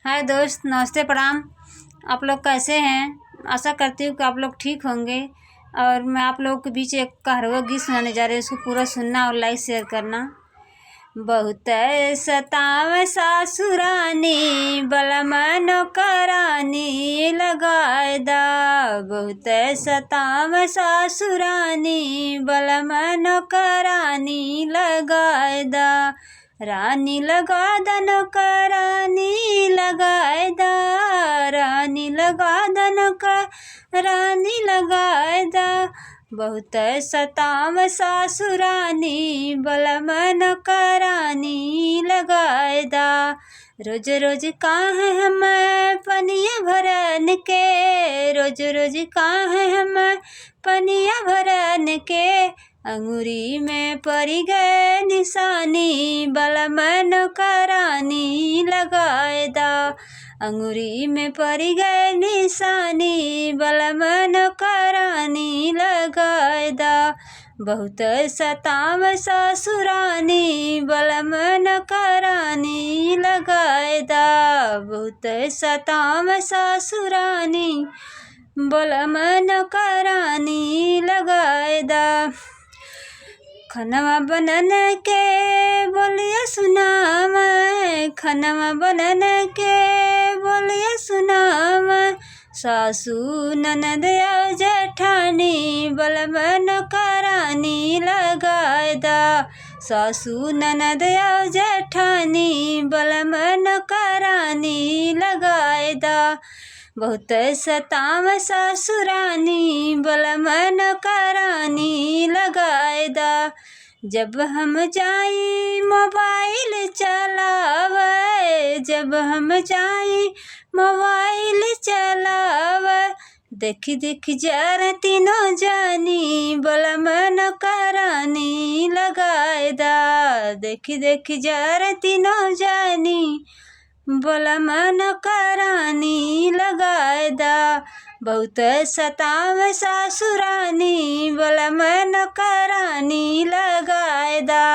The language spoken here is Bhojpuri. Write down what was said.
हाय दोस्त, नमस्ते, प्रणाम। आप लोग कैसे हैं? आशा करती हूँ कि आप लोग ठीक होंगे। और मैं आप लोगों के बीच एक कारवा गीत सुनाने जा रही हूँ। उसको पूरा सुनना और लाइक शेयर करना। बहुत सताव सासुरानी बलम नौकरानी लगाए दा। बहुत सताव सासुरानी बलम नौकरानी लगाए दा। रानी लगा दा नौकरानी लगाए दा। रानी लगा दा नौकरानी लगाए दा। बहुत सताव सासुरानी बलम नौकरानी लगाए दा। रोज रोज काहे हम पनिया भरन के। रोज रोज काहे हम पनिया भरन के। अंगूरी में पड़ी गए निशानी बलम नौकरानी लगाए दा। अंगूरी में पड़ी गए निशानी बलम नौकरानी लगाए दा। बहुत सताव ससुरानी बलम नौकरानी लगाए दा। बहुत सताव ससुरानी बलम नौकरानी लगाए दा। खनवा बनन के बोलिया सुनाव। खनवा बनन के बोलिया सुनाव। सासू ननद और जेठानी बलम नौकरानी लगाए दा। सासू ननद और जेठानी बलम नौकरानी लगाए दा। बहुत सताव ससुरानी बलम नौकरानी लगाए दा। जब हम जाई मोबाइल चलावे। जब हम जाई मोबाइल चलावे। देखी देखी जर तीनों जानी बलम नौकरानी लगाए दा। देखी देखी जर तीनों जानी बलम नौकरानी लगाए दा। बहुत सताव सासुरानी बलम नौकरानी लगाए दा।